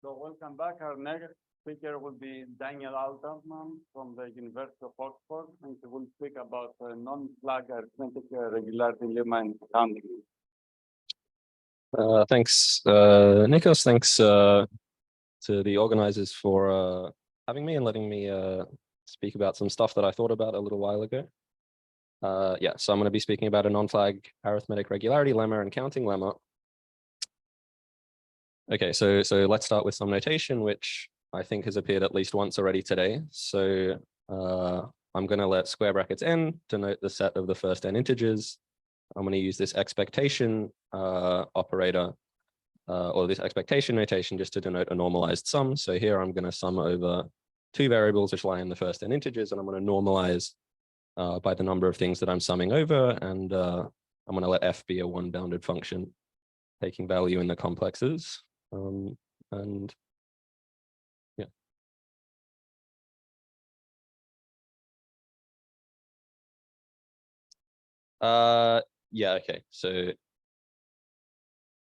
So welcome back. Our next speaker will be Daniel Altman from the University of Oxford, and he will speak about non-flag arithmetic regularity lemma and counting. Thanks, Nikos. Thanks to the organizers for having me and letting me speak about some stuff that I thought about a little while ago. Yeah, so I'm going to be speaking about a non-flag arithmetic regularity lemma and counting lemma. Okay, so let's start with some notation, which I think has appeared at least once already today. So I'm going to let square brackets n denote the set of the first n integers. I'm going to use this expectation operator or this expectation notation just to denote a normalized sum. So here I'm going to sum over two variables which lie in the first n integers, and I'm going to normalize by the number of things that I'm summing over, and I'm going to let f be a one-bounded function taking value in the complexes. And yeah. Yeah, okay. So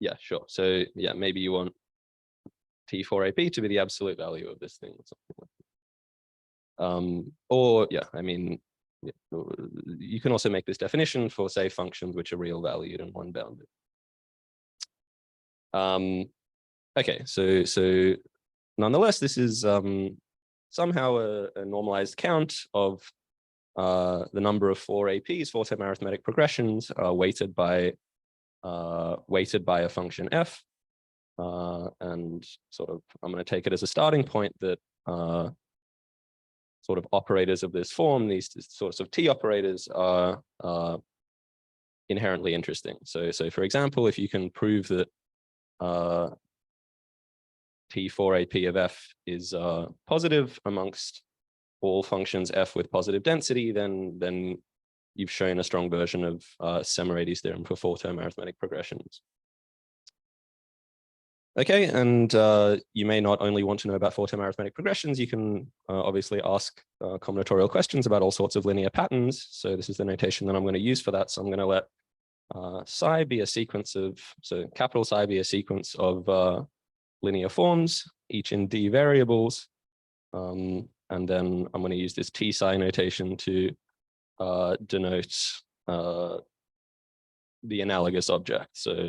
yeah, sure. So yeah, maybe you want T4AP to be the absolute value of this thing or something like that. Or yeah, I mean, yeah, you can also make this definition for, say, functions which are real valued and one bounded. Okay, so nonetheless, this is somehow a normalized count of the number of 4 APs, 4-term arithmetic progressions, weighted by a function f, and sort of I'm going to take it as a starting point that sort of operators of this form, these sorts of T operators, are inherently interesting. So for example, if you can prove that T4AP of f is positive amongst all functions f with positive density, then you've shown a strong version of Semirates' theorem for 4-term arithmetic progressions. Okay, and you may not only want to know about 4-term arithmetic progressions, you can obviously ask combinatorial questions about all sorts of linear patterns. So this is the notation that I'm going to use for that. So I'm going to let psi be a sequence of, so capital Psi be a sequence of linear forms, each in d variables. And then I'm going to use this T psi notation to denote the analogous object. So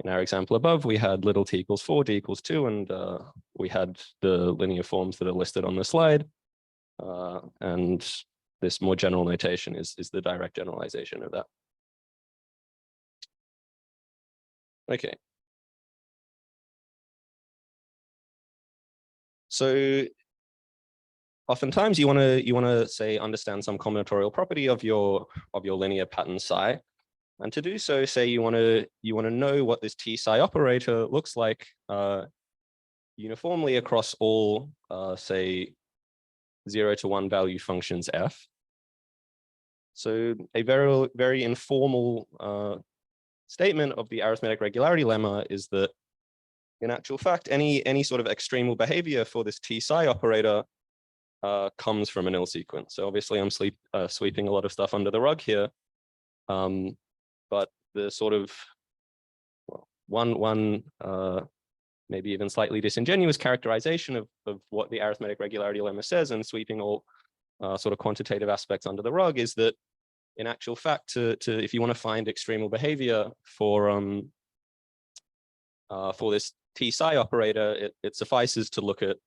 in our example above, we had little t equals 4, d equals 2, and we had the linear forms that are listed on the slide. And this more general notation is the direct generalization of that. Okay. So oftentimes you want to say understand some combinatorial property of your linear pattern psi, and to do so, say you want to know what this T psi operator looks like uniformly across all say 0 to 1 value functions f. So a very informal statement of the arithmetic regularity lemma is that in actual fact any sort of extremal behavior for this T psi operator comes from a nil sequence. So obviously I'm sweeping a lot of stuff under the rug here, but the sort of one maybe even slightly disingenuous characterization of what the arithmetic regularity lemma says, and sweeping all sort of quantitative aspects under the rug, is that in actual fact, if you want to find extremal behavior for this T psi operator, it suffices to look at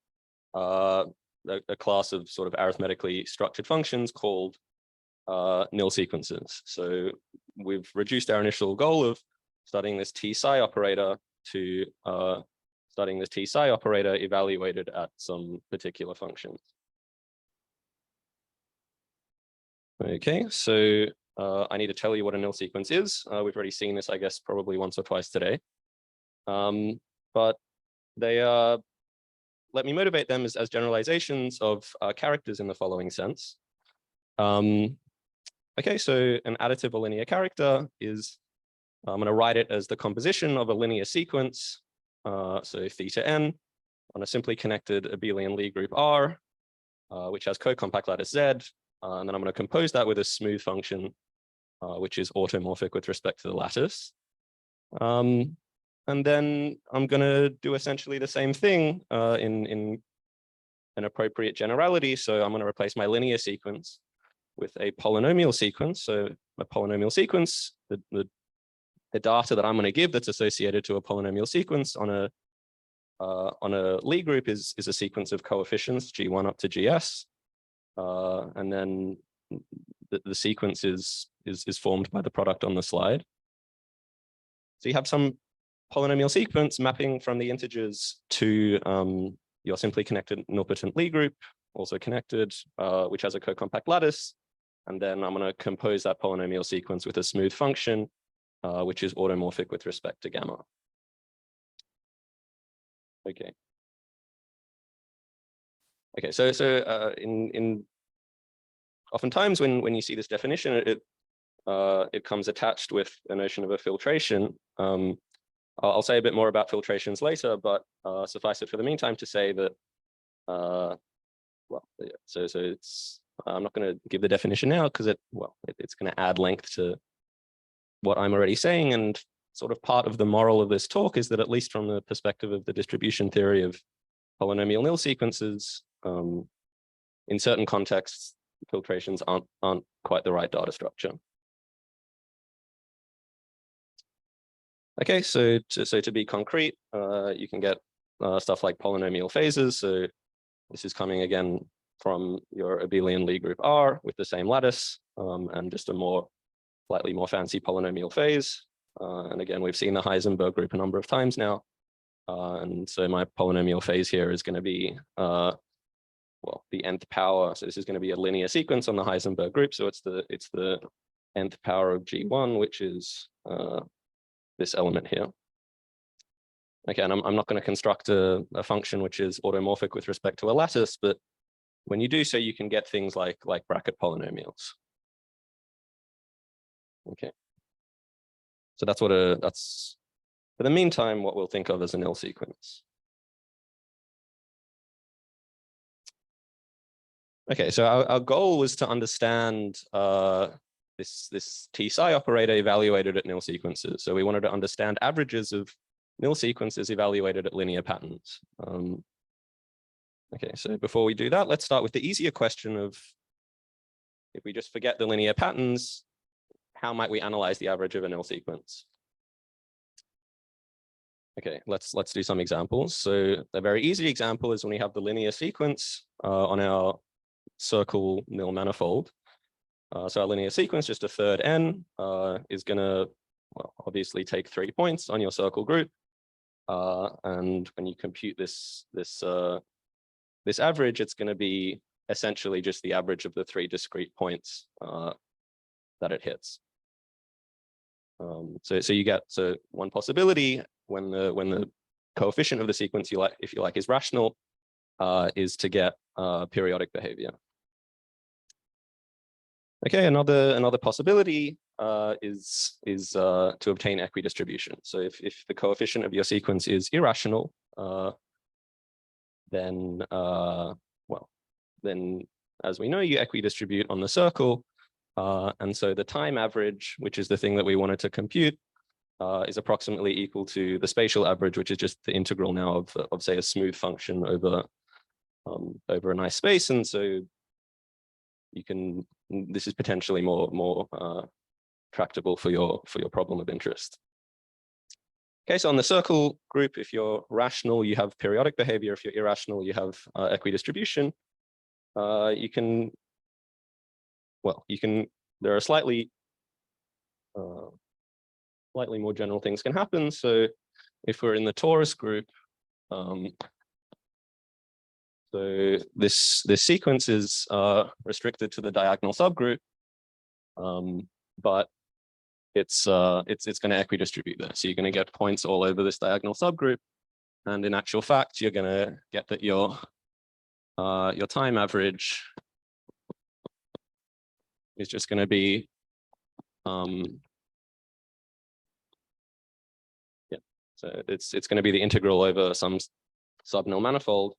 a class of sort of arithmetically structured functions called nil sequences. So we've reduced our initial goal of studying this T psi operator to studying this T psi operator evaluated at some particular functions. Okay, so I need to tell you what a nil sequence is. We've already seen this, I guess, probably once or twice today. But they are, let me motivate them as generalizations of characters in the following sense. Okay, so an additive or linear character is, I'm going to write it as the composition of a linear sequence, so theta n, on a simply connected abelian Lie group R, which has co-compact lattice Z, and then I'm going to compose that with a smooth function, which is automorphic with respect to the lattice. And then I'm going to do essentially the same thing in an appropriate generality. So I'm going to replace my linear sequence with a polynomial sequence. So a polynomial sequence, the data that I'm going to give that's associated to a polynomial sequence on a Lie group is a sequence of coefficients G1 up to GS. And then the sequence is formed by the product on the slide. So you have some polynomial sequence mapping from the integers to your simply connected nilpotent Lie group, also connected, which has a co-compact lattice. And then I'm going to compose that polynomial sequence with a smooth function, which is automorphic with respect to gamma. Okay. Okay, so in oftentimes when you see this definition, it comes attached with a notion of a filtration. I'll say a bit more about filtrations later, but suffice it for the meantime to say that, well, yeah, so it's, I'm not going to give the definition now because it's going to add length to what I'm already saying. And sort of part of the moral of this talk is that, at least from the perspective of the distribution theory of polynomial nil sequences, in certain contexts, filtrations aren't quite the right data structure. Okay, so to be concrete, you can get stuff like polynomial phases. So this is coming again from your abelian Lie group R with the same lattice and just a slightly more fancy polynomial phase. And again, we've seen the Heisenberg group a number of times now. And so my polynomial phase here is going to be, well, the nth power. So this is going to be a linear sequence on the Heisenberg group. So it's the nth power of G1, which is this element here. Okay, and I'm not going to construct a function which is automorphic with respect to a lattice, but when you do so, you can get things like bracket polynomials. Okay, so that's for the meantime what we'll think of as a nil sequence. Okay, so our goal was to understand this T-psi operator evaluated at nil sequences. So we wanted to understand averages of nil sequences evaluated at linear patterns. Okay, so before we do that, let's start with the easier question of, if we just forget the linear patterns, how might we analyze the average of a nil sequence? Okay, let's do some examples. So a very easy example is when we have the linear sequence on our circle nil manifold. So our linear sequence, just a third n, is going to, well, obviously take 3 points on your circle group. And when you compute this average, it's going to be essentially just the average of the 3 discrete points that it hits. So you get, so one possibility when the coefficient of the sequence if you like is rational, is to get periodic behavior. Okay, another possibility is to obtain equidistribution. So if the coefficient of your sequence is irrational, then as we know, you equidistribute on the circle, and so the time average, which is the thing that we wanted to compute, is approximately equal to the spatial average, which is just the integral now of say a smooth function over a nice space, and so you can. This is potentially more tractable for your problem of interest. Okay, so on the circle group, if you're rational, you have periodic behavior. If you're irrational, you have equidistribution. You can. There are slightly more general things can happen. So if we're in the torus group, so this sequence is restricted to the diagonal subgroup, but it's going to equidistribute there. So you're going to get points all over this diagonal subgroup, and in actual fact, you're going to get that your time average is just going to be so it's going to be the integral over some subnil manifold.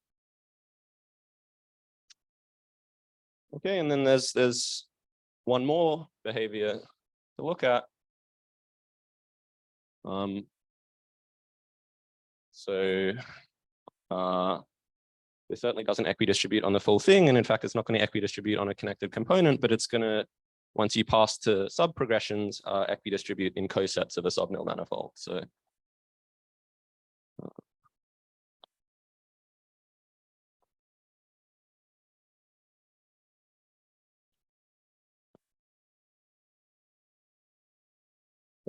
Okay, and then there's one more behavior to look at. So it certainly doesn't equidistribute on the full thing. And in fact, it's not going to equidistribute on a connected component, but it's going to, once you pass to sub-progressions, equidistribute in cosets of a subnil manifold. So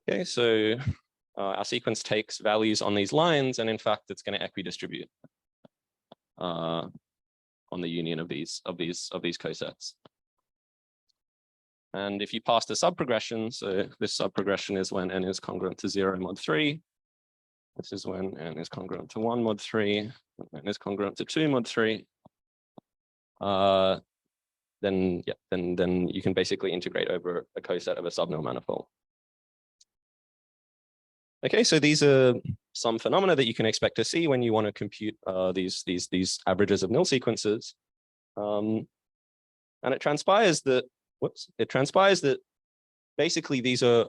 okay, so our sequence takes values on these lines, and in fact, it's going to equidistribute on the union of these cosets. And if you pass the subprogression, so this subprogression is when n is congruent to 0 mod 3. This is when n is congruent to 1 mod 3, and n is congruent to 2 mod 3. Then you can basically integrate over a coset of a subnil manifold. Okay, so these are some phenomena that you can expect to see when you want to compute these averages of nil sequences. And it transpires that, basically these are,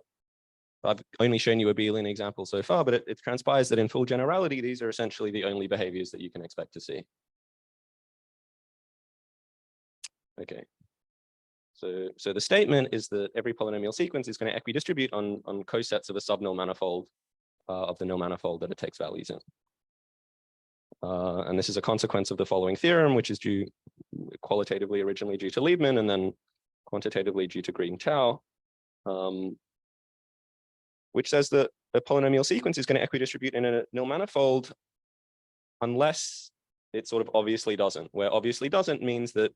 I've only shown you a Boolean example so far, but it transpires that in full generality, these are essentially the only behaviors that you can expect to see. Okay. So the statement is that every polynomial sequence is going to equidistribute on cosets of a subnil manifold of the nil manifold that it takes values in. And this is a consequence of the following theorem, which is due qualitatively originally due to Liebman and then quantitatively due to Green-Tao, which says that a polynomial sequence is going to equidistribute in a nil manifold unless it sort of obviously doesn't, where obviously doesn't means that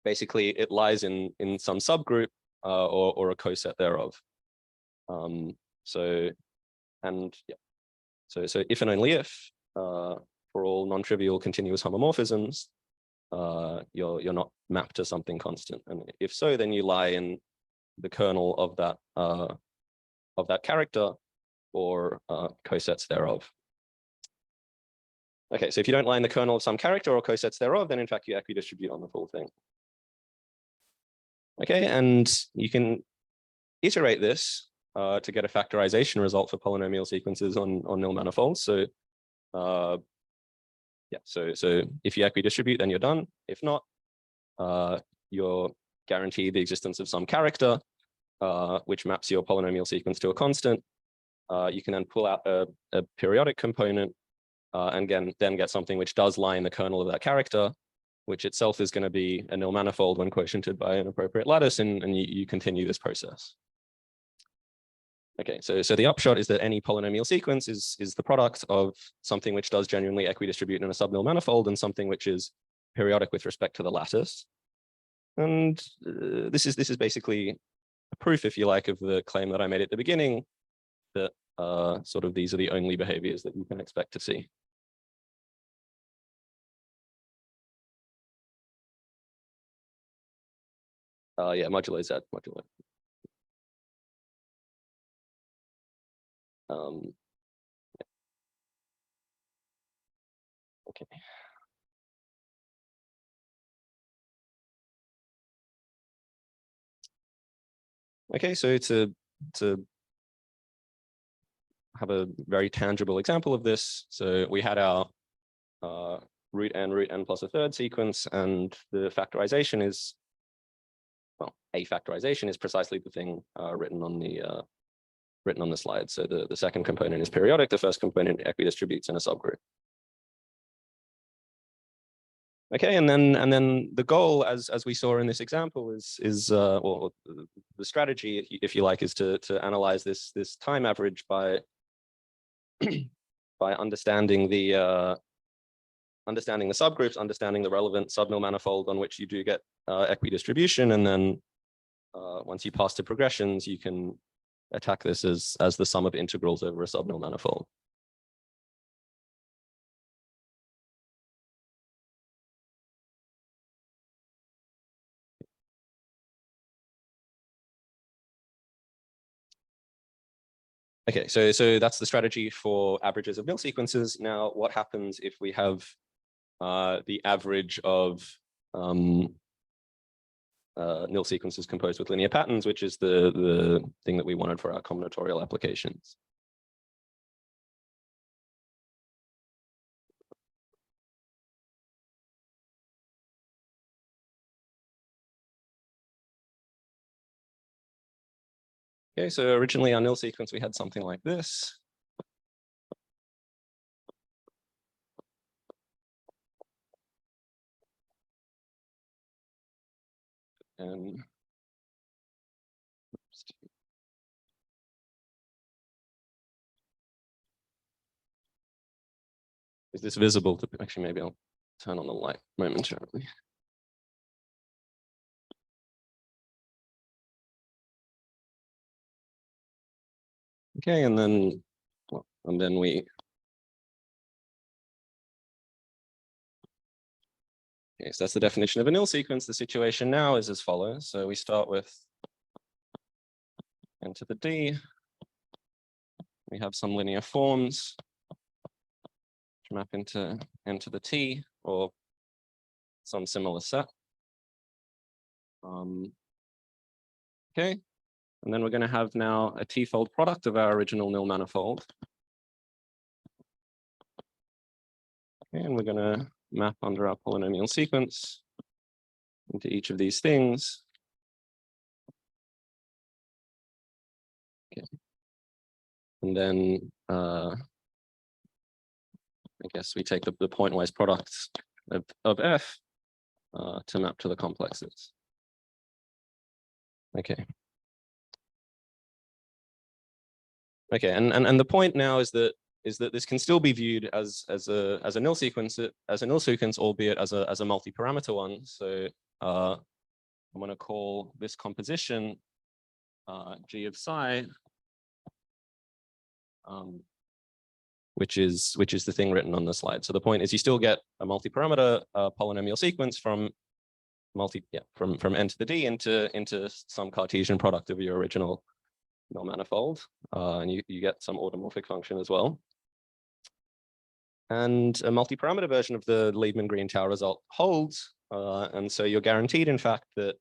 basically it lies in some subgroup or a coset thereof. So if and only if for all non-trivial continuous homomorphisms, you're not mapped to something constant, and if so, then you lie in the kernel of that character or cosets thereof. Okay, so if you don't lie in the kernel of some character or cosets thereof, then in fact you equidistribute on the full thing. Okay, and you can iterate this to get a factorization result for polynomial sequences on nil manifolds. So so if you equidistribute, then you're done. If not, you're guaranteed the existence of some character which maps your polynomial sequence to a constant. You can then pull out a periodic component and then get something which does lie in the kernel of that character, which itself is going to be a nil manifold when quotiented by an appropriate lattice, and you continue this process. Okay, so the upshot is that any polynomial sequence is the product of something which does genuinely equidistribute in a subnil manifold and something which is periodic with respect to the lattice. And this is basically a proof, if you like, of the claim that I made at the beginning, that sort of these are the only behaviors that you can expect to see. Yeah, modulo Z, modulo. Okay. Okay, so to have a very tangible example of this, so we had our root n plus a third sequence, and the factorization is, well, a factorization is precisely the thing written on the slide. So the second component is periodic, the first component equidistributes in a subgroup. Okay, and then the goal, as we saw in this example, is well, the strategy, if you like, is to analyze this time average by by understanding the subgroups, understanding the relevant subnil manifold on which you do get equidistribution, and then once you pass to progressions, you can attack this as the sum of integrals over a subnil manifold. Okay, so that's the strategy for averages of nil sequences. Now, what happens if we have the average of nil sequences composed with linear patterns, which is the thing that we wanted for our combinatorial applications? Okay, so originally our nil sequence, we had something like this. And is this visible? Actually, maybe I'll turn on the light momentarily. Okay, and then we. Okay, so that's the definition of a nil sequence. The situation now is as follows. So we start with n to the d. We have some linear forms which map into n to the t or some similar set. Okay, and then we're going to have now a t-fold product of our original nil manifold. Okay, and we're going to map under our polynomial sequence into each of these things. Okay. And then I guess we take the pointwise products of f to map to the complexes. Okay. Okay, and the point now is that this can still be viewed as a nil sequence, albeit as a multi-parameter one. So I'm going to call this composition g of psi, which is the thing written on the slide. So the point is you still get a multi-parameter polynomial sequence from n to the d into some Cartesian product of your original nil manifold, and you get some automorphic function as well. And a multi-parameter version of the Liebman-Green-Tau result holds, and so you're guaranteed, in fact, that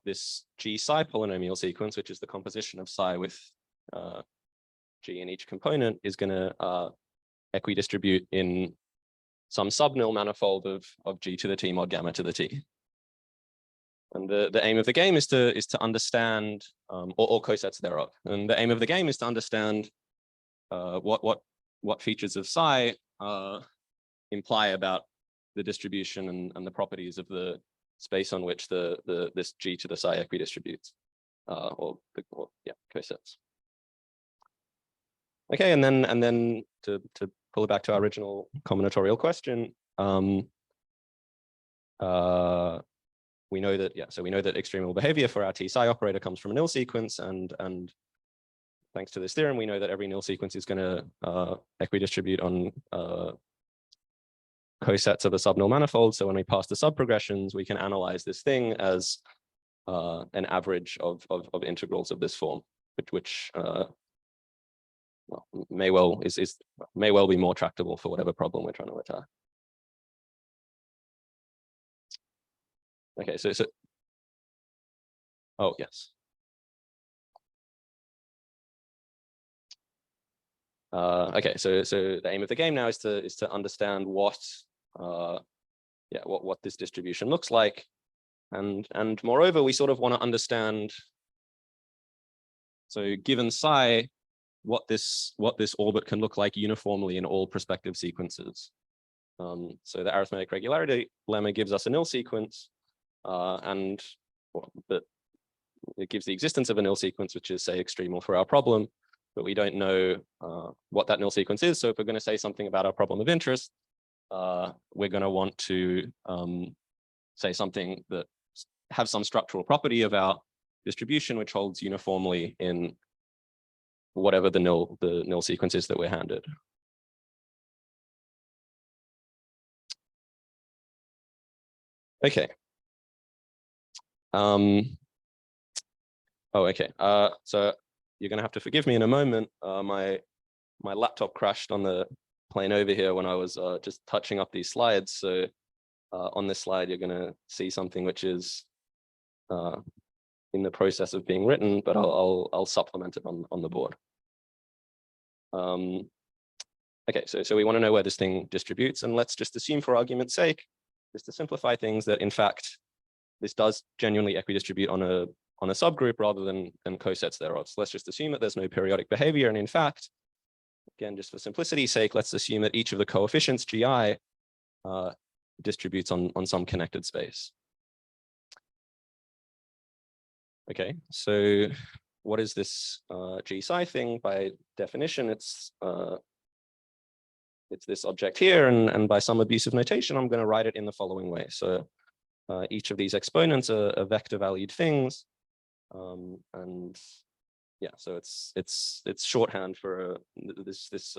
this g psi polynomial sequence, which is the composition of psi with g in each component, is going to equidistribute in some subnil manifold of g to the t mod gamma to the t. And the aim of the game is to understand, or cosets thereof. And the aim of the game is to understand what features of psi imply about the distribution and the properties of the space on which this g to the psi equidistributes, cosets. Okay, and then to pull it back to our original combinatorial question, we know that so we know that extremal behavior for our t psi operator comes from a nil sequence, and thanks to this theorem, we know that every nil sequence is going to equidistribute on cosets of a subnil manifold. So when we pass the subprogressions, we can analyze this thing as an average of integrals of this form, which may well be more tractable for whatever problem we're trying to attack. Okay, so oh yes. Okay, so the aim of the game now is to understand what this distribution looks like, and moreover, we sort of want to understand, so given psi, what this orbit can look like uniformly in all prospective sequences. So the arithmetic regularity lemma gives us a nil sequence, but it gives the existence of a nil sequence, which is, say, extremal for our problem, but we don't know what that nil sequence is. So if we're going to say something about our problem of interest, we're going to want to say something that have some structural property of our distribution, which holds uniformly in whatever the nil sequence is that we're handed. Okay. Okay. So you're going to have to forgive me in a moment. My laptop crashed on the plane over here when I was just touching up these slides. So on this slide, you're going to see something which is in the process of being written, but I'll supplement it on the board. Okay, so we want to know where this thing distributes, and let's just assume, for argument's sake, just to simplify things, that in fact this does genuinely equidistribute on on a subgroup rather than cosets thereof. So let's just assume that there's no periodic behavior. And in fact, again, just for simplicity's sake, let's assume that each of the coefficients GI distributes on some connected space. Okay, so what is this G psi thing? By definition, it's this object here, and by some abusive notation, I'm going to write it in the following way. So each of these exponents are vector valued things, and yeah, so it's shorthand for this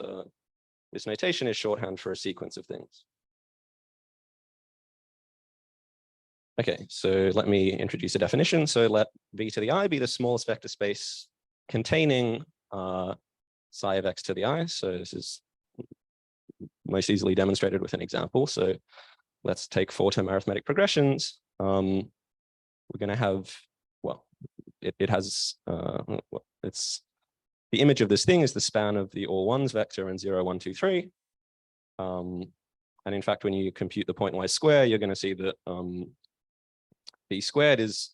notation is shorthand for a sequence of things. Okay, so let me introduce a definition. So let V to the I be the smallest vector space containing psi of x to the I. So this is most easily demonstrated with an example. So let's take 4-term arithmetic progressions. We're going to have, well, it has, it's the image of this thing is the span of the all ones vector and 0, 1, 2, 3. And in fact, when you compute the pointwise square, you're going to see that V squared is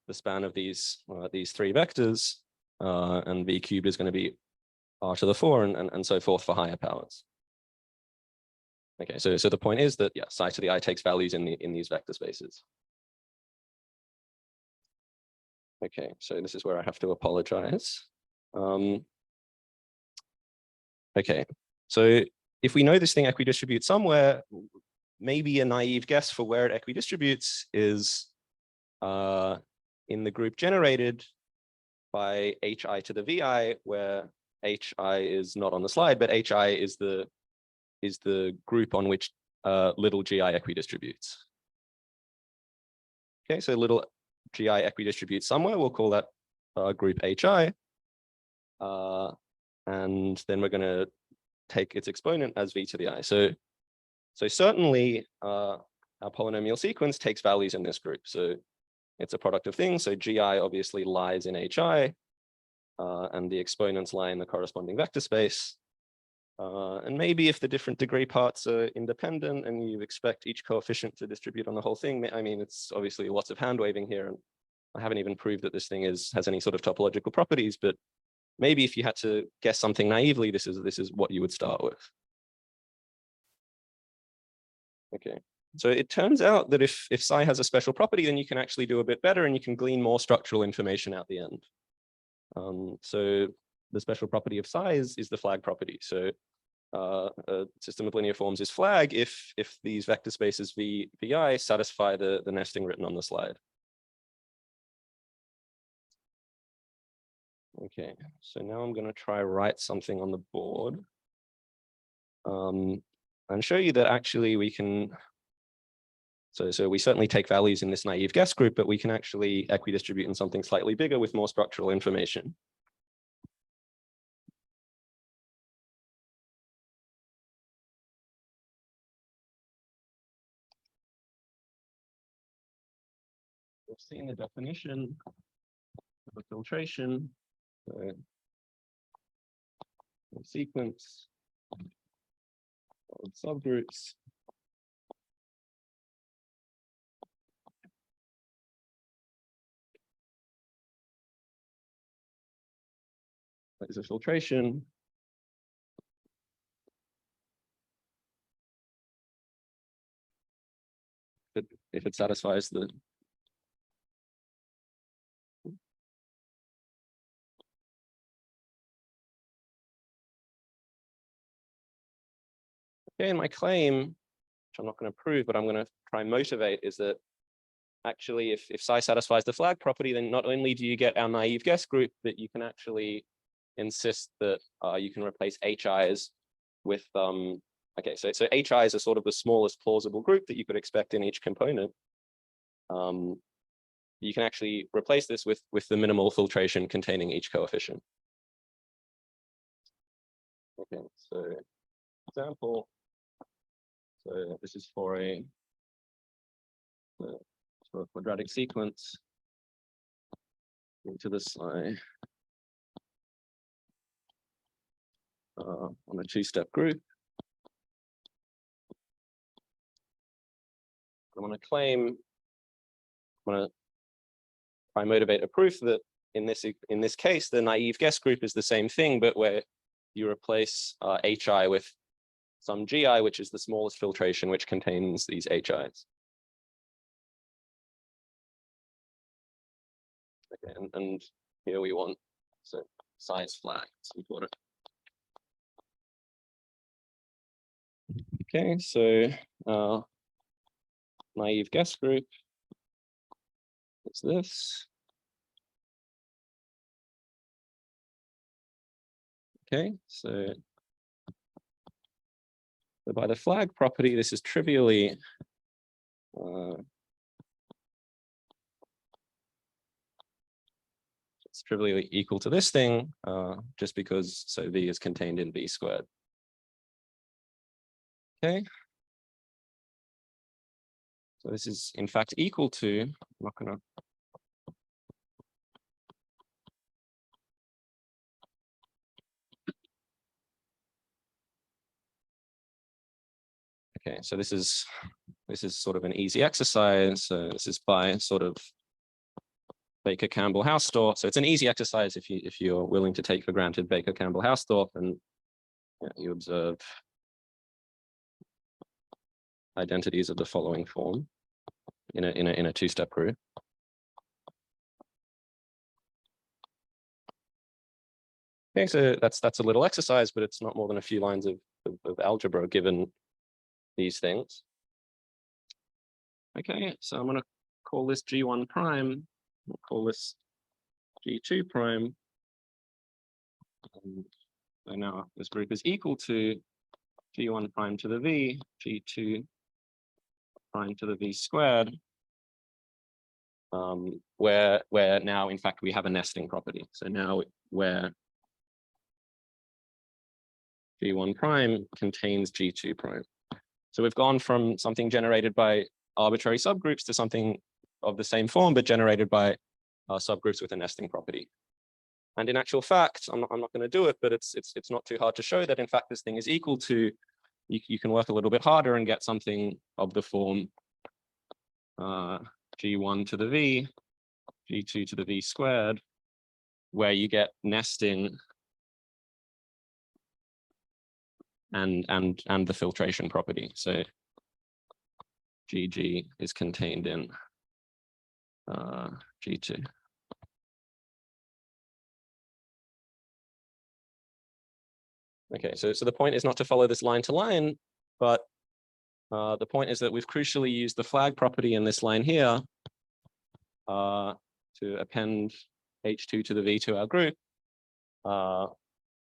the span of these three vectors, and V cubed is going to be R to the 4 and so forth for higher powers. Okay, so the point is that, yeah, psi to the I takes values in these vector spaces. Okay, so this is where I have to apologize. Okay, so if we know this thing equidistributes somewhere, maybe a naive guess for where it equidistributes is in the group generated by hi to the vi, where hi is not on the slide, but hi is the group on which little gi equidistributes. Okay, so little gi equidistributes somewhere. We'll call that group hi. And then we're going to take its exponent as v to the I. So certainly our polynomial sequence takes values in this group. So it's a product of things. So gi obviously lies in hi, and the exponents lie in the corresponding vector space. And maybe if the different degree parts are independent and you expect each coefficient to distribute on the whole thing, I mean, it's obviously lots of hand waving here. And I haven't even proved that this thing has any sort of topological properties, but maybe if you had to guess something naively, this is what you would start with. Okay, so it turns out that if psi has a special property, then you can actually do a bit better and you can glean more structural information out the end. So the special property of psi is the flag property. So a system of linear forms is flag if these vector spaces vi satisfy the nesting written on the slide. Okay, so now I'm going to try write something on the board and show you that actually we can. So we certainly take values in this naive guess group, but we can actually equidistribute in something slightly bigger with more structural information. We've seen the definition of a filtration, a sequence of subgroups. That is a filtration. If it satisfies the okay, and my claim, which I'm not going to prove, but I'm going to try and motivate, is that actually if psi satisfies the flag property, then not only do you get our naive guess group, but you can actually insist that you can replace hi's with okay, so hi's are sort of the smallest plausible group that you could expect in each component. You can actually replace this with the minimal filtration containing each coefficient. Okay, so example. So this is for a quadratic sequence into the psi on a two-step group. I'm going to claim, I'm going to I motivate a proof that in this case, the naive guess group is the same thing, but where you replace HI with some GI, which is the smallest filtration, which contains these HIs. Okay, and here we want size flag. It's important. Okay, so naive guess group is this. Okay, so by the flag property, this is trivially it's trivially equal to this thing, just because V is contained in V squared. Okay. So this is in fact equal to, I'm not gonna. Okay, so this is sort of an easy exercise. So this is by sort of Baker-Campbell-Hausdorff. So it's an easy exercise if you're willing to take for granted Baker-Campbell-Hausdorff, and you observe identities of the following form in a two-step group. Okay, so that's a little exercise, but it's not more than a few lines of algebra given these things. Okay, so I'm going to call this G1 prime. We'll call this G2 prime. And so now this group is equal to G1 prime to the V, G2 prime to the V squared, where now, in fact, we have a nesting property. So now where G1 prime contains G2 prime. So we've gone from something generated by arbitrary subgroups to something of the same form, but generated by subgroups with a nesting property. And in actual fact, I'm not going to do it, but it's not too hard to show that in fact this thing is equal to. You can work a little bit harder and get something of the form G1 to the V, G2 to the V squared, where you get nesting and the filtration property. So GG is contained in G2. Okay, so the point is not to follow this line to line, but the point is that we've crucially used the flag property in this line here to append H2 to the V to our group.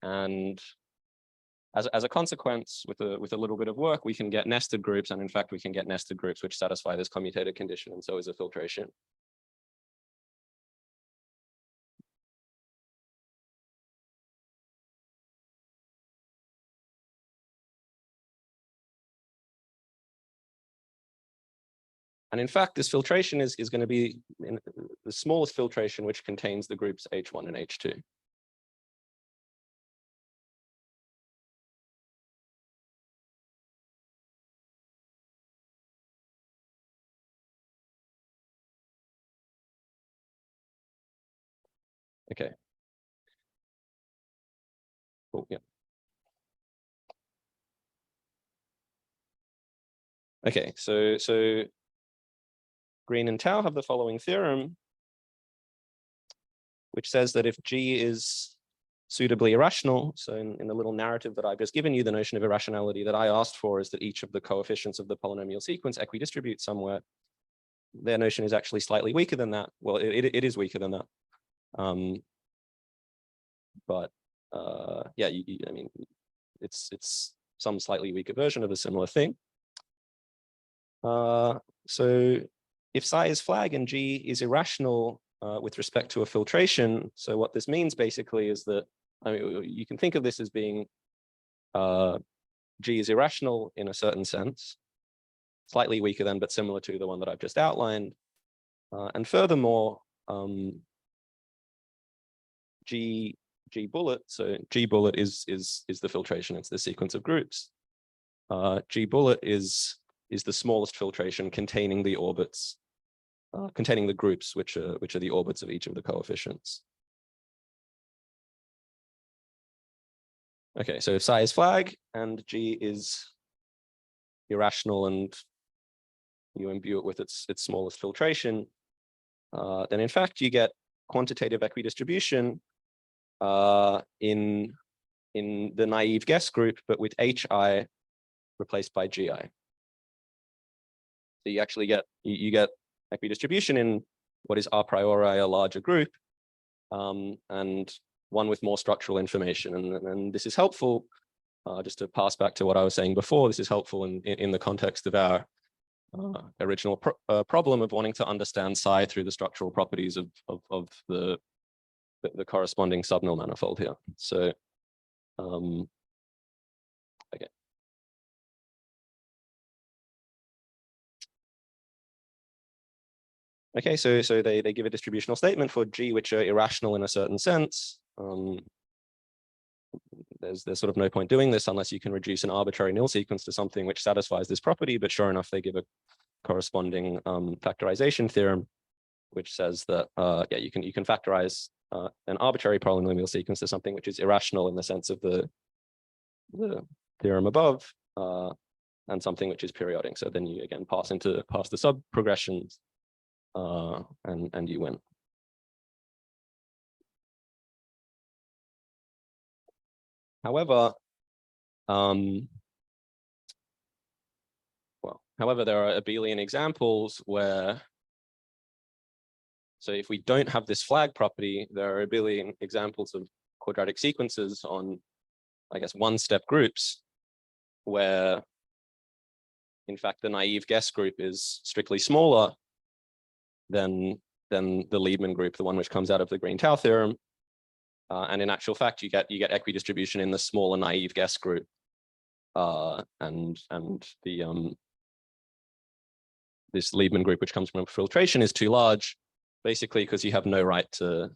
And as a consequence, with a little bit of work, we can get nested groups, and in fact, we can get nested groups which satisfy this commutator condition, and so is a filtration. And in fact, this filtration is going to be the smallest filtration, which contains the groups H1 and H2. Okay. Cool, yeah. Okay, so Green and Tau have the following theorem, which says that if G is suitably irrational, so in the little narrative that I've just given you, the notion of irrationality that I asked for is that each of the coefficients of the polynomial sequence equidistribute somewhere. Their notion is actually slightly weaker than that. Well, it is weaker than that. But yeah, I mean, it's some slightly weaker version of a similar thing. So if psi is flag and G is irrational with respect to a filtration, so what this means basically is that, I mean, you can think of this as being G is irrational in a certain sense, slightly weaker than, but similar to the one that I've just outlined. And furthermore, G bullet, so G bullet is the filtration, it's the sequence of groups. G bullet is the smallest filtration containing the orbits containing the groups, which are the orbits of each of the coefficients. Okay, so if psi is flag and G is irrational and you imbue it with its smallest filtration, then in fact you get quantitative equidistribution in the naive guess group, but with HI replaced by GI. So you actually get equidistribution in what is a priori a larger group, and one with more structural information. And this is helpful, just to pass back to what I was saying before, this is helpful in the context of our original problem of wanting to understand psi through the structural properties of the corresponding subnull manifold here. So, okay. Okay, so they give a distributional statement for G which are irrational in a certain sense. There's sort of no point doing this unless you can reduce an arbitrary nil sequence to something which satisfies this property, but sure enough, they give a corresponding factorization theorem, which says that yeah, you can factorize an arbitrary polynomial sequence to something which is irrational in the sense of the theorem above, and something which is periodic. So then you again pass the sub progressions, and you win. However, there are abelian examples where, so if we don't have this flag property, there are abelian examples of quadratic sequences on, I guess, one-step groups where, in fact, the naive guess group is strictly smaller than the Liebman group, the one which comes out of the Green-Tau theorem. And in actual fact, you get equidistribution in the smaller naive guess group, and this Liebman group, which comes from filtration, is too large, basically because you have no right to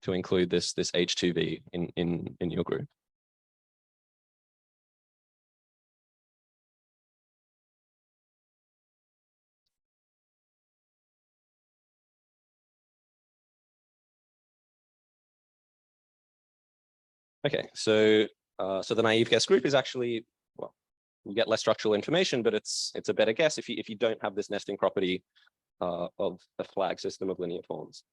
include this H2V in your group. Okay, so the naive guess group is actually, well, you get less structural information, but it's a better guess if you don't have this nesting property of a flag system of linear forms.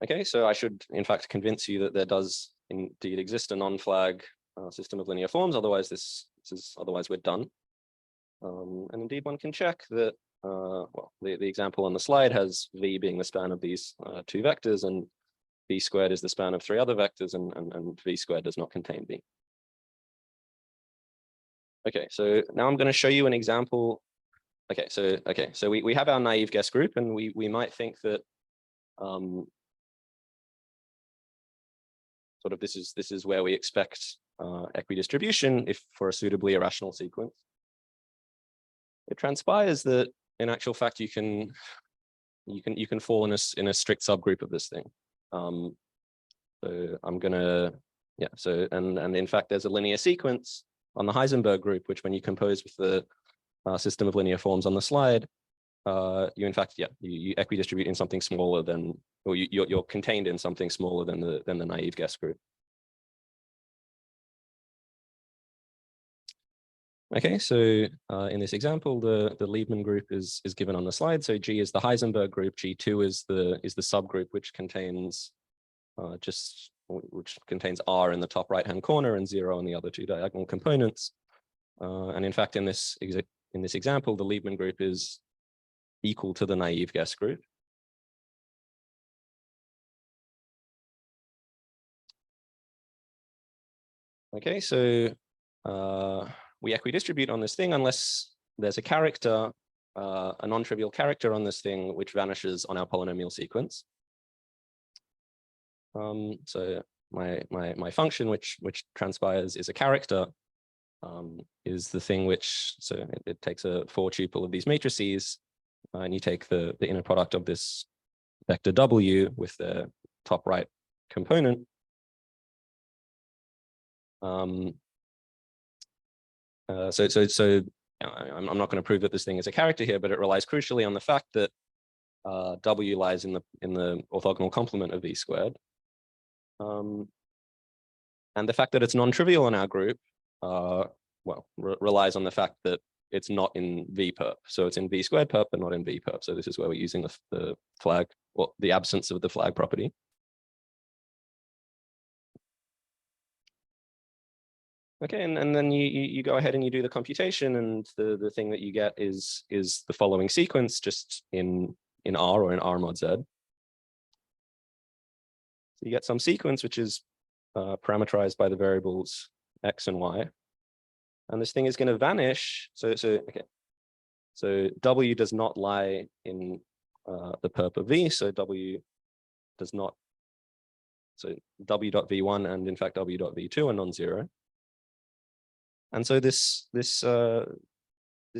Okay, so I should in fact convince you that there does indeed exist a non-flag system of linear forms. Otherwise, otherwise we're done. And indeed, one can check that. Well, the example on the slide has V being the span of these two vectors, and V squared is the span of three other vectors, and V squared does not contain V. Okay, so now I'm going to show you an example. Okay, so we have our naive guess group, and we might think that sort of this is where we expect equidistribution if for a suitably irrational sequence. It transpires that in actual fact you can fall in a strict subgroup of this thing. So I'm gonna, yeah, so and in fact there's a linear sequence on the Heisenberg group, which when you compose with the system of linear forms on the slide, you in fact, yeah, you equidistribute in something smaller than, or you're contained in something smaller than the naive guess group. Okay, so in this example, the Liebman group is given on the slide. So G is the Heisenberg group, G2 is the subgroup which contains which contains R in the top right-hand corner and 0 in the other two diagonal components. And in fact, in this example, the Liebman group is equal to the naive guess group. Okay, so we equidistribute on this thing unless there's a character, a non-trivial character on this thing which vanishes on our polynomial sequence. So my function which transpires is a character, is the thing which, so it takes a 4 tuple of these matrices, and you take the inner product of this vector W with the top right component. So I'm not going to prove that this thing is a character here, but it relies crucially on the fact that W lies in the orthogonal complement of V squared. And the fact that it's non-trivial in our group, relies on the fact that it's not in V perp. So it's in V squared perp, but not in V perp. So this is where we're using the flag, or the absence of the flag property. Okay, and then you go ahead and you do the computation, and the thing that you get is the following sequence, just in R or in R mod Z. So you get some sequence which is parameterized by the variables X and Y. And this thing is going to vanish. So W does not lie in the perp of V. So W does not. So W.V1 and in fact W.V2 are non-zero. And so this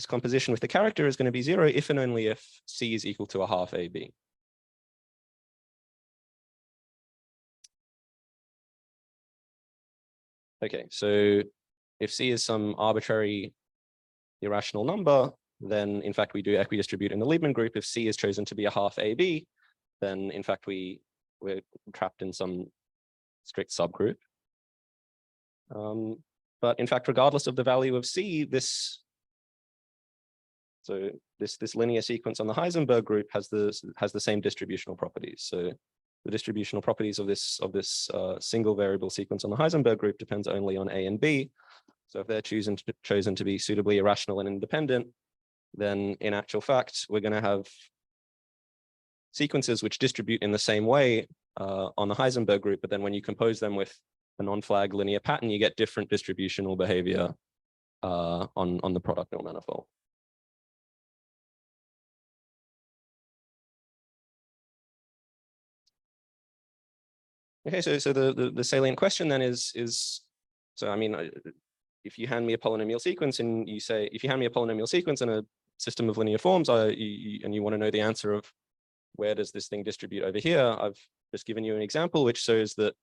composition with the character is going to be zero if and only if C is equal to a half AB. Okay, so if C is some arbitrary irrational number, then in fact we do equidistribute in the Liebman group. If C is chosen to be a half AB, then in fact we're trapped in some strict subgroup. But in fact, regardless of the value of C, this linear sequence on the Heisenberg group has the same distributional properties. So the distributional properties of this single variable sequence on the Heisenberg group depends only on A and B. So if they're chosen to be suitably irrational and independent, then in actual fact, we're going to have sequences which distribute in the same way on the Heisenberg group, but then when you compose them with a non-flag linear pattern, you get different distributional behavior on the product norm manifold. Okay, so the salient question then is so I mean, if you hand me a polynomial sequence and you say, if you hand me a polynomial sequence and a system of linear forms, and you want to know the answer of where does this thing distribute over here, I've just given you an example which shows that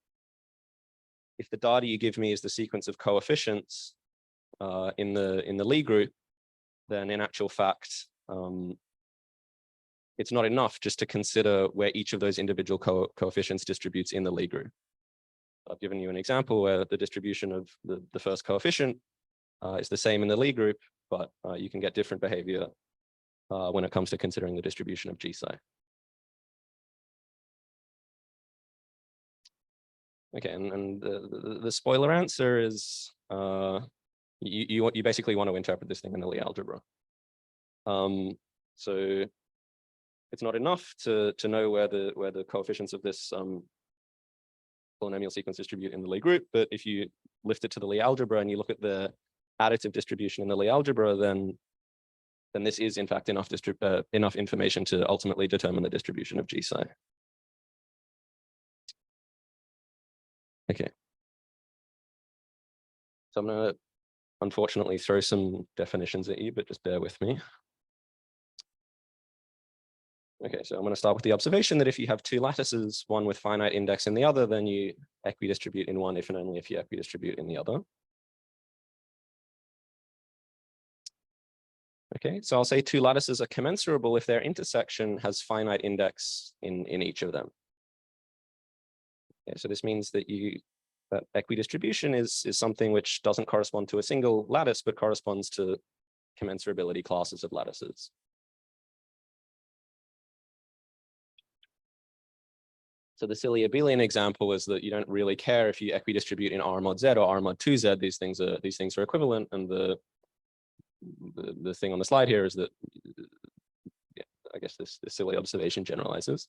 if the data you give me is the sequence of coefficients in the Lie group, then in actual fact, it's not enough just to consider where each of those individual coefficients distributes in the Lie group. I've given you an example where the distribution of the first coefficient is the same in the Lie group, but you can get different behavior when it comes to considering the distribution of G psi. Okay, and the spoiler answer is you basically want to interpret this thing in the Lie algebra. So it's not enough to know where the coefficients of this polynomial sequence distribute in the Lie group, but if you lift it to the Lie algebra and you look at the additive distribution in the Lie algebra, then this is in fact enough information to ultimately determine the distribution of G psi. Okay. So I'm going to unfortunately throw some definitions at you, but just bear with me. Okay, so I'm going to start with the observation that if you have two lattices, one with finite index in the other, then you equidistribute in one if and only if you equidistribute in the other. Okay, so I'll say two lattices are commensurable if their intersection has finite index in each of them. Okay, so this means that that equidistribution is something which doesn't correspond to a single lattice, but corresponds to commensurability classes of lattices. So the silly abelian example is that you don't really care if you equidistribute in R mod Z or R mod 2Z. These things are equivalent, and the thing on the slide here is that I guess this silly observation generalizes.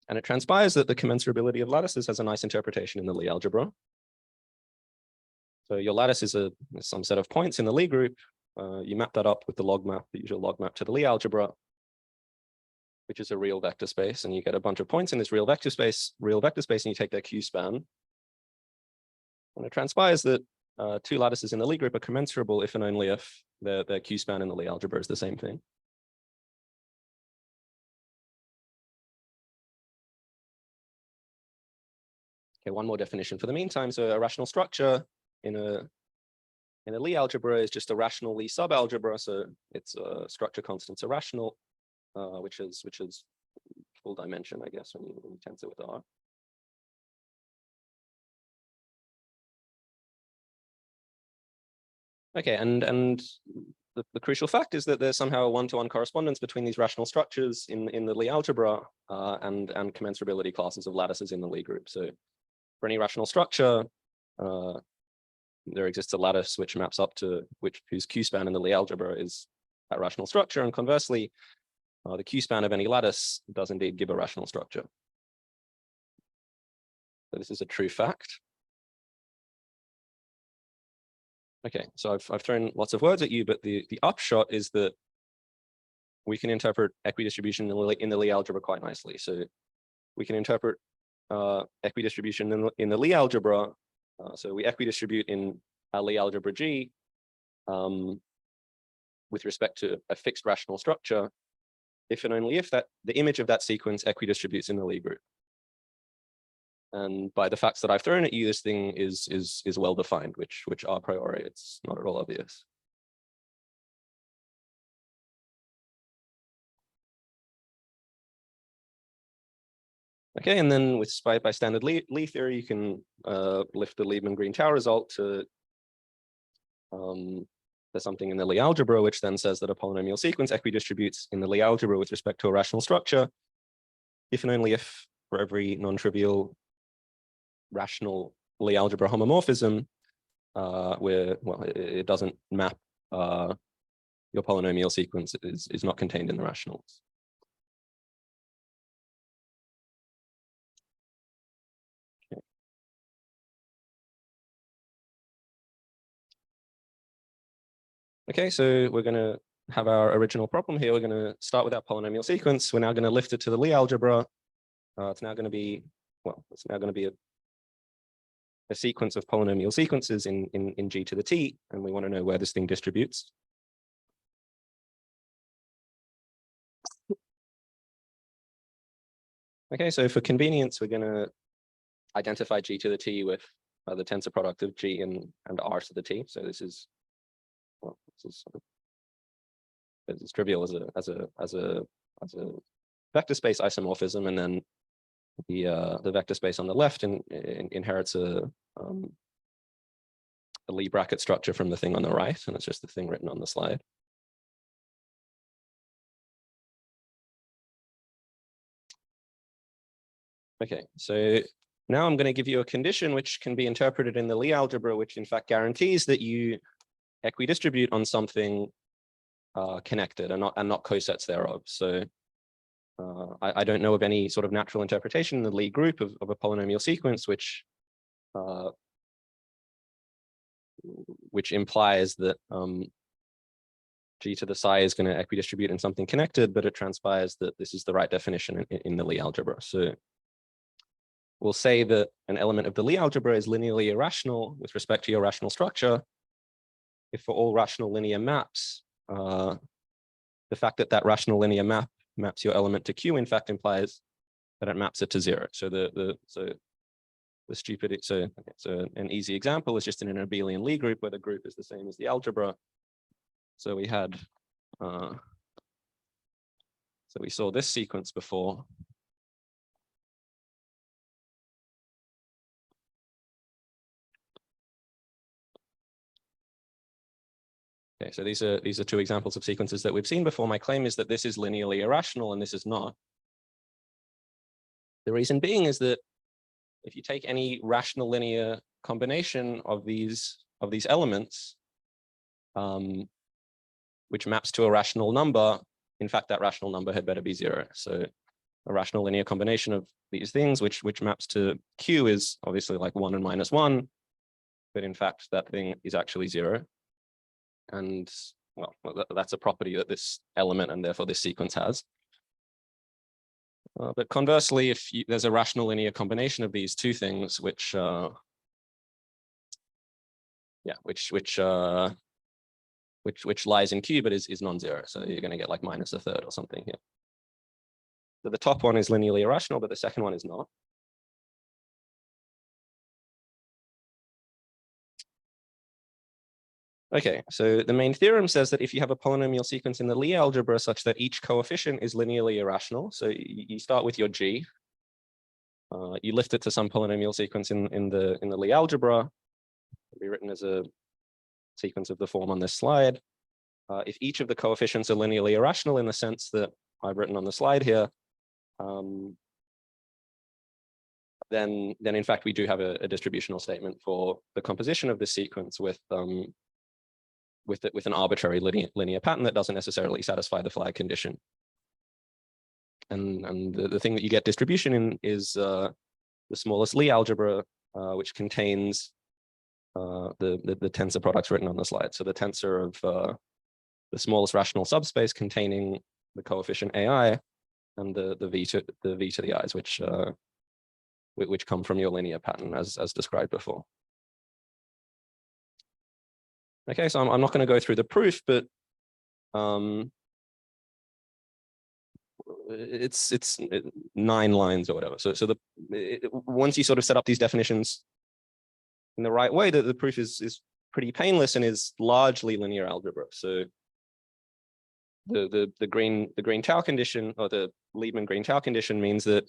And it transpires that the commensurability of lattices has a nice interpretation in the Lie algebra. So your lattice is some set of points in the Lie group. You map that up with the log map, the usual log map to the Lie algebra, which is a real vector space. And you get a bunch of points in this real vector space, and you take their Q span. And it transpires that two lattices in the Lie group are commensurable if and only if their Q span in the Lie algebra is the same thing. Okay, one more definition for the meantime. So a rational structure in in a Lie algebra is just a rational Lie subalgebra, so its structure constants are rational, which is full dimension, I guess, when you tensor with R. Okay, and the crucial fact is that there's somehow a one-to-one correspondence between these rational structures in the Lie algebra and commensurability classes of lattices in the Lie group. So for any rational structure, there exists a lattice which maps up to whose Q-span in the Lie algebra is that rational structure, and conversely, the Q-span of any lattice does indeed give a rational structure. So this is a true fact. Okay, so I've thrown lots of words at you, but the upshot is that we can interpret equidistribution in the Lie algebra quite nicely. So we can interpret equidistribution in the Lie algebra. So we equidistribute in our Lie algebra G with respect to a fixed rational structure, if and only if the image of that sequence equidistributes in the Lie group. And by the facts that I've thrown at you, this thing is well defined, which a priori it's not at all obvious. Okay, and then by standard Lie theory, you can lift the Liebman-Green-Tau result to there's something in the Lie algebra which then says that a polynomial sequence equidistributes in the Lie algebra with respect to a rational structure, if and only if for every non-trivial rational Lie algebra homomorphism where it doesn't map your polynomial sequence is not contained in the rationals. Okay. Okay, so we're going to have our original problem here. We're going to start with our polynomial sequence. We're now going to lift it to the Lie algebra. It's now going to be a sequence of polynomial sequences in G to the T, and we want to know where this thing distributes. Okay, so for convenience, we're going to identify G to the T with the tensor product of G and R to the T. So this is, well, this is as trivial as a vector space isomorphism, and then the vector space on the left inherits a Lie bracket structure from the thing on the right, and it's just the thing written on the slide. Okay, so now I'm going to give you a condition which can be interpreted in the Lie algebra, which in fact guarantees that you equidistribute on something connected and not cosets thereof. So I don't know of any sort of natural interpretation in the Lie group of a polynomial sequence which implies that G to the psi is going to equidistribute in something connected, but it transpires that this is the right definition in the Lie algebra. So we'll say that an element of the Lie algebra is linearly irrational with respect to your rational structure if for all rational linear maps, the fact that rational linear map maps your element to Q in fact implies that it maps it to 0. So so an easy example is just in an abelian Lie group where the group is the same as the algebra. So we had so we saw this sequence before. Okay, so these are two examples of sequences that we've seen before. My claim is that this is linearly irrational and this is not. The reason being is that if you take any rational linear combination of these elements, which maps to a rational number, in fact, that rational number had better be 0. So a rational linear combination of these things, which maps to Q, is obviously like 1 and -1, but in fact, that thing is actually 0. And well, that's a property that this element and therefore this sequence has. But conversely, if there's a rational linear combination of these two things, which lies in Q but is non-zero, so you're going to get like -1/3 or something here. So the top one is linearly irrational, but the second one is not. Okay, so the main theorem says that if you have a polynomial sequence in the Lie algebra such that each coefficient is linearly irrational, so you start with your G, you lift it to some polynomial sequence in the Lie algebra, it'll be written as a sequence of the form on this slide. If each of the coefficients are linearly irrational in the sense that I've written on the slide here, then in fact we do have a distributional statement for the composition of the sequence with an arbitrary linear pattern that doesn't necessarily satisfy the flag condition. And the thing that you get distribution in is the smallest Lie algebra, which contains the tensor products written on the slide. So the tensor of the smallest rational subspace containing the coefficient AI and the v to the i's, which come from your linear pattern as described before. Okay, so I'm not going to go through the proof, but it's 9 lines or whatever. So once you sort of set up these definitions in the right way, the proof is pretty painless and is largely linear algebra. So the Green-Tau condition, or the Liebman-Green-Tau condition, means that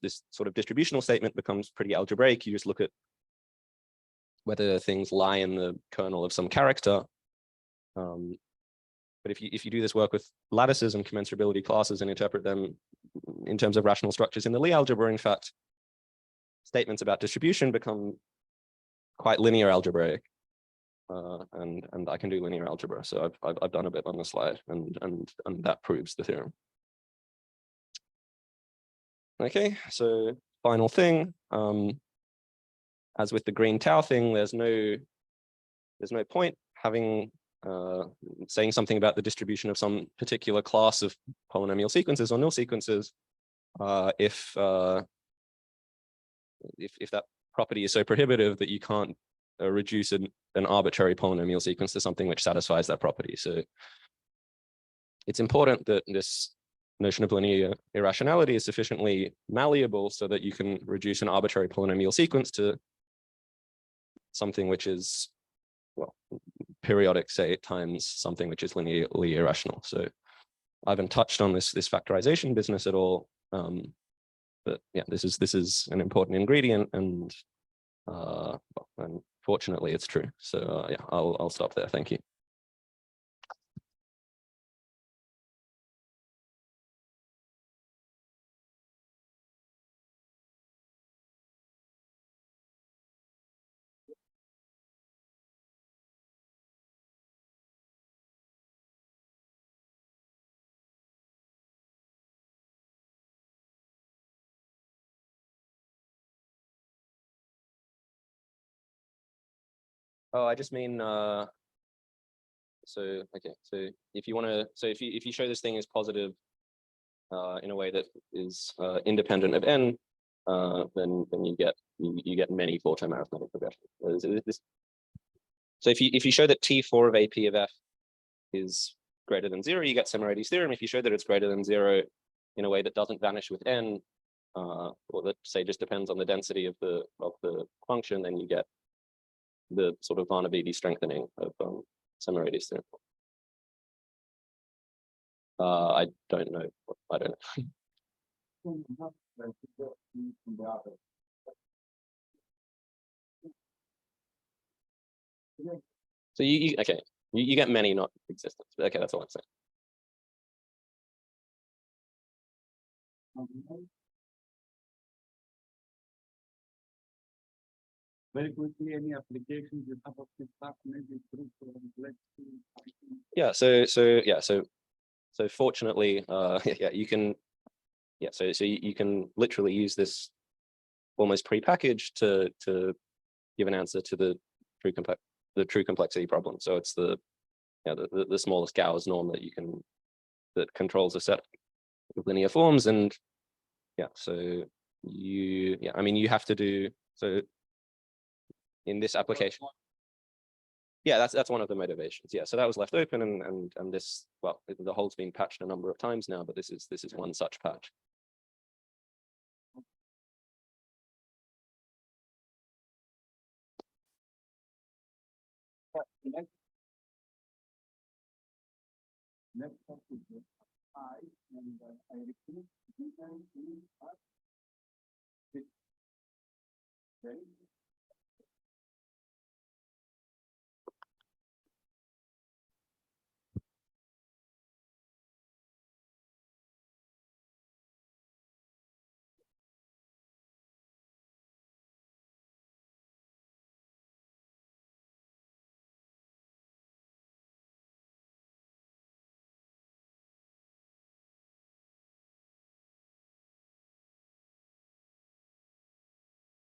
this sort of distributional statement becomes pretty algebraic. You just look at whether things lie in the kernel of some character. But if you do this work with lattices and commensurability classes and interpret them in terms of rational structures in the Lie algebra, in fact, statements about distribution become quite linear algebraic. And I can do linear algebra, so I've done a bit on the slide, and that proves the theorem. Okay, so final thing, as with the Green-Tau thing, there's no point having saying something about the distribution of some particular class of polynomial sequences or null sequences if that property is so prohibitive that you can't reduce an arbitrary polynomial sequence to something which satisfies that property. So it's important that this notion of linear irrationality is sufficiently malleable so that you can reduce an arbitrary polynomial sequence to something which is, well, periodic, say, times something which is linearly irrational. So I haven't touched on this factorization business at all, but yeah, this is an important ingredient, and fortunately it's true. So yeah, I'll stop there. Thank you. Oh, I just mean okay. So if you want to, if you show this thing is positive in a way that is independent of n, then you get many 4-term arithmetic progressions. So if you show that T4 of AP of f is greater than 0, you get Semirates' theorem. If you show that it's greater than 0 in a way that doesn't vanish with n, or that, say, just depends on the density of the function, then you get the sort of Varnavidi strengthening of Semirates' theorem. I don't know. I don't know. So okay, you get many not existence. Okay, that's all I'm saying. Very quickly, any applications you have of this stuff, maybe proof or complexity? Yeah, so fortunately, yeah, you can, yeah, so you can literally use this almost prepackaged to give an answer to the true complexity problem. So it's the smallest Gauss norm that controls a set of linear forms, and yeah, so I mean, you have to do so in this application. Yeah, that's one of the motivations. Yeah, so that was left open, and this, well, the hole's been patched a number of times now, but this is one such patch. Next up is I, and I repeat, D, N, E, R. Okay.